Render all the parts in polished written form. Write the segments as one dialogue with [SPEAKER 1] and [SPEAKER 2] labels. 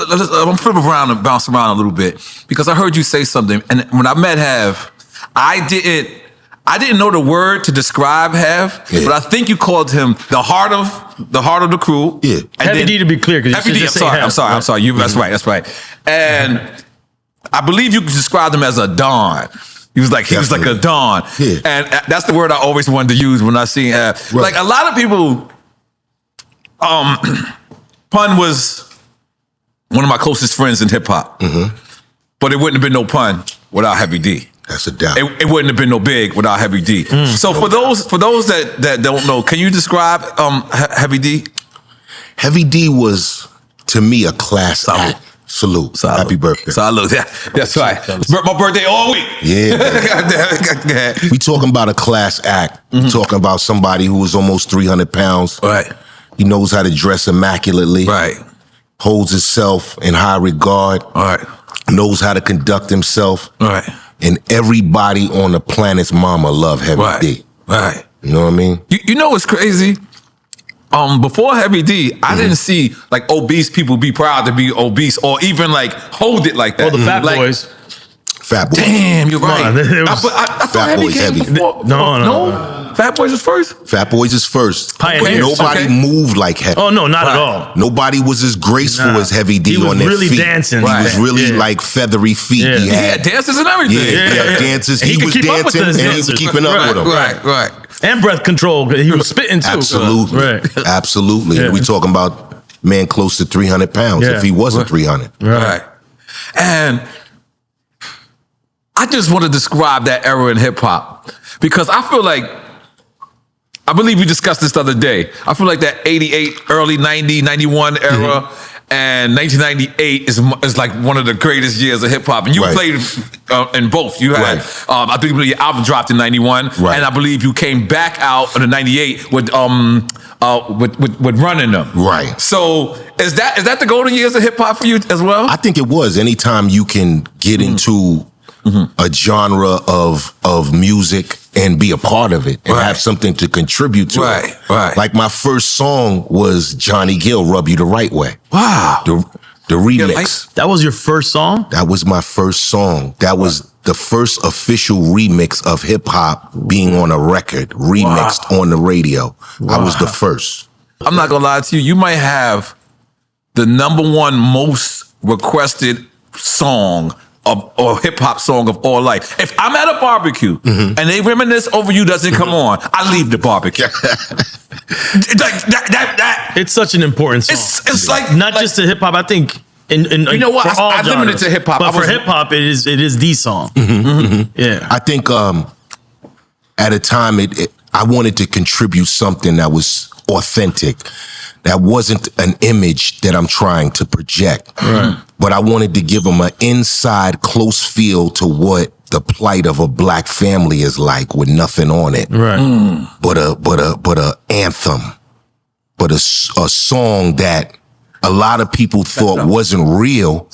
[SPEAKER 1] I'm flipping around and bounce around a little bit because I heard you say something, and when I met Hev, I didn't know the word to describe Hev, but I think you called him the heart of the crew.
[SPEAKER 2] Yeah,
[SPEAKER 1] and
[SPEAKER 3] Heavy D to be clear, because
[SPEAKER 1] I'm sorry. I'm sorry. That's right. And I believe you described him as a Don. He was like a Don, and that's the word I always wanted to use when I see Hev. Right. Like a lot of people, Pun was one of my closest friends in hip hop, but it wouldn't have been no Pun without Heavy D.
[SPEAKER 2] That's a doubt.
[SPEAKER 1] It wouldn't have been no Big without Heavy D. So for those that don't know, can you describe Heavy D?
[SPEAKER 2] Heavy D was, to me, a class act. Salute. Happy birthday.
[SPEAKER 1] Salute. Yeah, that's right. It's my birthday all week.
[SPEAKER 2] Yeah. We talking about a class act. We talking about somebody who was almost 300 pounds.
[SPEAKER 1] Right.
[SPEAKER 2] He knows how to dress immaculately.
[SPEAKER 1] Right.
[SPEAKER 2] Holds himself in high regard.
[SPEAKER 1] All right.
[SPEAKER 2] Knows how to conduct himself.
[SPEAKER 1] All right.
[SPEAKER 2] And everybody on the planet's mama love Heavy D.
[SPEAKER 1] Right.
[SPEAKER 2] You know what I mean?
[SPEAKER 1] You know what's crazy? Before Heavy D, I didn't see like obese people be proud to be obese or even like hold it like that.
[SPEAKER 3] Well, the Fat Boys.
[SPEAKER 2] Fat Boys.
[SPEAKER 1] Damn, you're right. I
[SPEAKER 2] Fat Boys heavy.
[SPEAKER 1] No. Fat Boys was first?
[SPEAKER 2] Fat Boys is first.
[SPEAKER 3] Pioneers.
[SPEAKER 2] Nobody moved like Heavy.
[SPEAKER 3] Oh, no, not at all.
[SPEAKER 2] Nobody was as graceful as Heavy D on their
[SPEAKER 3] really
[SPEAKER 2] feet.
[SPEAKER 3] Dancing.
[SPEAKER 2] He was really like feathery feet.
[SPEAKER 3] Yeah.
[SPEAKER 2] He
[SPEAKER 1] had dances and everything.
[SPEAKER 2] Yeah, he had dances. He was
[SPEAKER 3] could keep up with
[SPEAKER 2] dancing
[SPEAKER 3] those
[SPEAKER 2] and he was
[SPEAKER 3] dancers.
[SPEAKER 2] keeping up with them.
[SPEAKER 1] Right.
[SPEAKER 3] And breath control. He was spitting too.
[SPEAKER 2] Absolutely.
[SPEAKER 3] Right.
[SPEAKER 2] Absolutely.
[SPEAKER 3] Yeah.
[SPEAKER 2] We talking about man close to 300 pounds if he wasn't 300.
[SPEAKER 1] Right. And I just want to describe that era in hip hop because I feel like, I believe we discussed this the other day. I feel like that 88, early 90, 91 era and 1998 is like one of the greatest years of hip hop. And you played in both. You had, I think your album dropped in 91, and I believe you came back out in 98 with Running Them.
[SPEAKER 2] Right.
[SPEAKER 1] So is that the golden years of hip hop for you as well?
[SPEAKER 2] I think it was. Anytime you can get into a genre of music and be a part of it and have something to contribute to it.
[SPEAKER 1] Right.
[SPEAKER 2] Like my first song was Johnny Gill, Rub You the Right Way.
[SPEAKER 1] Wow.
[SPEAKER 2] The remix.
[SPEAKER 3] That was your first song?
[SPEAKER 2] That was my first song. That was the first official remix of hip hop being on a record, remixed on the radio. I was the first.
[SPEAKER 1] I'm not gonna lie to you. You might have the #1 most requested song or hip hop song of all life. If I'm at a barbecue and they Reminisce Over You doesn't come on, I leave the barbecue. Like that.
[SPEAKER 3] It's such an important song.
[SPEAKER 1] It's like
[SPEAKER 3] not just to hip hop. I think
[SPEAKER 1] you know what? I limited to hip hop,
[SPEAKER 3] but for hip hop, it is the song. Yeah,
[SPEAKER 2] I think at a time I wanted to contribute something that was authentic. That wasn't an image that I'm trying to project. But I wanted to give them an inside, close feel to what the plight of a black family is like with nothing on it. But a anthem. But a song that a lot of people thought wasn't real,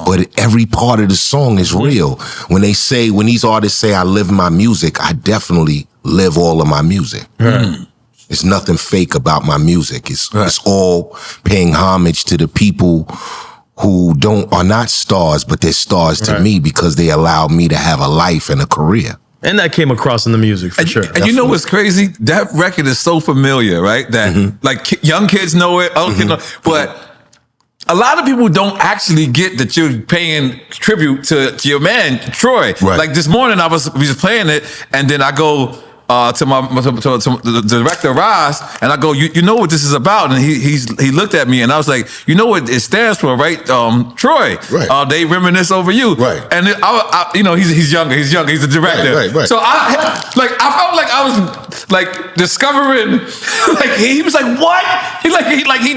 [SPEAKER 2] but every part of the song is real. When these artists say I live my music, I definitely live all of my music. It's nothing fake about my music. It's all paying homage to the people who are not stars, but they're stars to me because they allowed me to have a life and a career.
[SPEAKER 3] And that came across in the music for sure.
[SPEAKER 1] And you know what's crazy? That record is so familiar, right? That like young kids know it, old kids know it, but a lot of people don't actually get that you're paying tribute to your man, Troy. Like this morning, we was playing it, and then I go to the director Ross, and I go, you know what this is about? And he looked at me, and I was like, you know what it stands for, right? Troy. They Reminisce Over You. And I he's younger. He's the director. So I felt like I was like discovering. Like he was like, what? He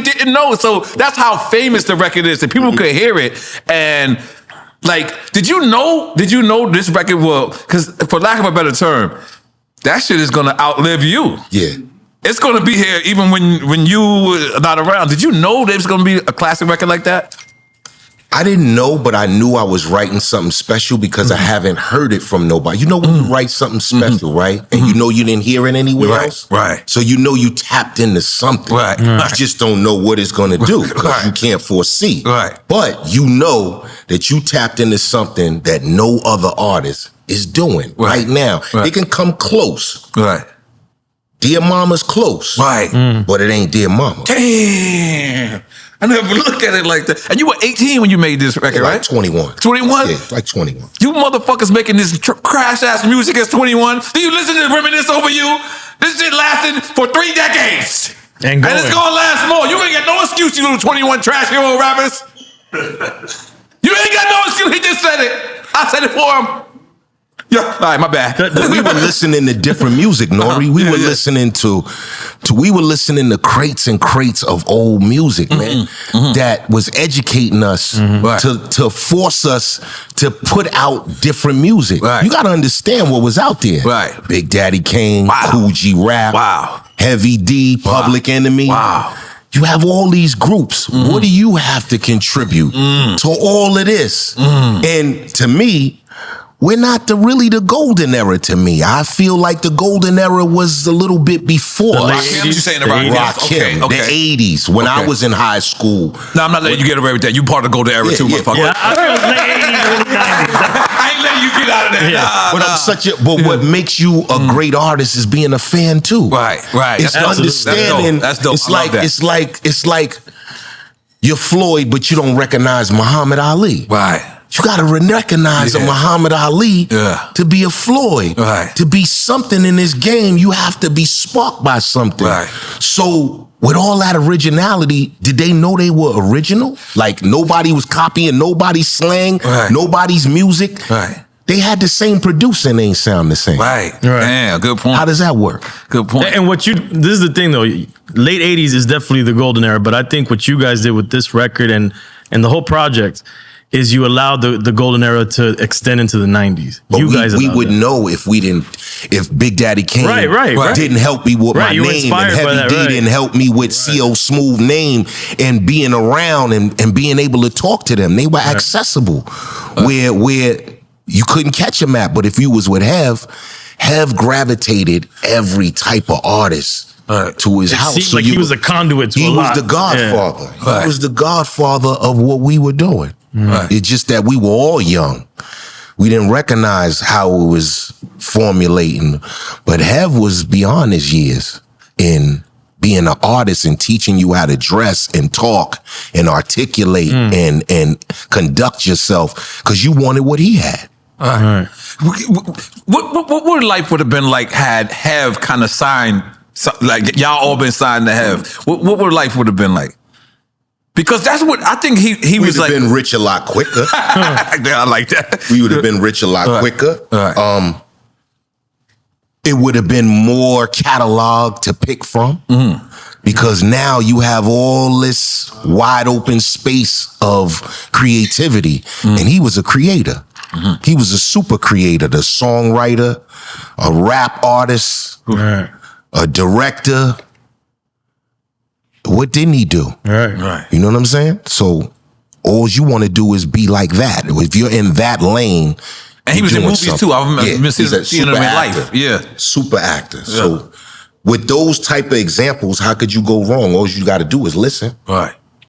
[SPEAKER 1] didn't know. So that's how famous the record is, that people could hear it. And like, did you know this record will? Because for lack of a better term, that shit is gonna outlive you.
[SPEAKER 2] Yeah.
[SPEAKER 1] It's gonna be here even when you are not around. Did you know there's gonna be a classic record like that?
[SPEAKER 2] I didn't know, but I knew I was writing something special because I haven't heard it from nobody. You know when you write something special, right? And you know you didn't hear it anywhere else?
[SPEAKER 1] Right.
[SPEAKER 2] So you know you tapped into something.
[SPEAKER 1] Right.
[SPEAKER 2] You just don't know what it's going to do because you can't foresee.
[SPEAKER 1] Right.
[SPEAKER 2] But you know that you tapped into something that no other artist is doing right now.
[SPEAKER 1] Right.
[SPEAKER 2] They can come close.
[SPEAKER 1] Right.
[SPEAKER 2] Dear Mama's close.
[SPEAKER 1] Right.
[SPEAKER 2] But it ain't Dear Mama.
[SPEAKER 1] Damn. I never looked at it like that. And you were 18 when you made this record,
[SPEAKER 2] Like
[SPEAKER 1] right?
[SPEAKER 2] 21.
[SPEAKER 1] 21?
[SPEAKER 2] Yeah, like 21.
[SPEAKER 1] You motherfuckers making this crash-ass music as 21. Do you listen to Reminisce Over You? This shit lasted for 3 decades.
[SPEAKER 3] And
[SPEAKER 1] it's gonna last more. You ain't got no excuse, you little 21 trash hero rappers. You ain't got no excuse. He just said it. I said it for him. Yeah, all right, my bad.
[SPEAKER 2] We were listening to different music, N.O.R.E. We were listening to crates and crates of old music, man, that was educating us to force us to put out different music.
[SPEAKER 1] Right.
[SPEAKER 2] You got to understand what was out there.
[SPEAKER 1] Right.
[SPEAKER 2] Big Daddy Kane, Cool G Rap, Heavy D, Public Enemy.
[SPEAKER 1] Wow.
[SPEAKER 2] You have all these groups. What do you have to contribute to all of this? And to me, we're not really the golden era to me. I feel like the golden era was a little bit before.
[SPEAKER 1] Rakim, you saying the Rakim?
[SPEAKER 2] The 80s, when I was in high school.
[SPEAKER 1] No, I'm not letting you get away with that. You part of the golden era too, motherfucker.
[SPEAKER 3] Yeah, I feel it's late 80s, early 90s.
[SPEAKER 1] I ain't letting you get out of that.
[SPEAKER 3] Yeah.
[SPEAKER 2] But what makes you a great artist is being a fan too.
[SPEAKER 1] Right.
[SPEAKER 2] It's understanding.
[SPEAKER 1] That's dope.
[SPEAKER 2] It's like you're Floyd, but you don't recognize Muhammad Ali.
[SPEAKER 1] Right.
[SPEAKER 2] You got to recognize a Muhammad Ali to be a Floyd.
[SPEAKER 1] Right.
[SPEAKER 2] To be something in this game, you have to be sparked by something.
[SPEAKER 1] Right.
[SPEAKER 2] So with all that originality, did they know they were original? Like nobody was copying nobody's slang, nobody's music.
[SPEAKER 1] Right.
[SPEAKER 2] They had the same producer and they ain't sound the same.
[SPEAKER 1] Right. Damn, good point.
[SPEAKER 2] How does that work?
[SPEAKER 1] Good point.
[SPEAKER 3] And this is the thing though, late 80s is definitely the golden era, but I think what you guys did with this record and the whole project is you allowed the golden era to extend into the 90s.
[SPEAKER 2] But we would know if Big Daddy Kane didn't help me with my name, and Heavy D didn't help me with C.O. Smooth name and being around and being able to talk to them. They were accessible where you couldn't catch them at. But if you was with Hev gravitated every type of artist to his house.
[SPEAKER 3] Seemed like he was a conduit to a lot.
[SPEAKER 2] He was the godfather. He was the godfather of what we were doing. It's just that we were all young. We didn't recognize how it was formulating. But Hev was beyond his years in being an artist and teaching you how to dress and talk and articulate and conduct yourself because you wanted what he had.
[SPEAKER 1] What would life would have been like had Hev kind of signed, like y'all all been signed to Hev? What would life would have been like? Because that's what I think he was like.
[SPEAKER 2] We would have been rich a lot quicker.
[SPEAKER 1] I like that.
[SPEAKER 2] We would have been rich a lot quicker. It would have been more catalog to pick from. Because now you have all this wide open space of creativity. And he was a creator. He was a super creator, the songwriter, a rap artist, a director. What didn't he do?
[SPEAKER 3] Right.
[SPEAKER 2] You know what I'm saying? So all you want to do is be like that. If you're in that lane.
[SPEAKER 1] And he was in movies too. I remember seeing him in life. Yeah.
[SPEAKER 2] Super actor. Yeah. So with those type of examples, how could you go wrong? All you got to do is listen.
[SPEAKER 1] Right.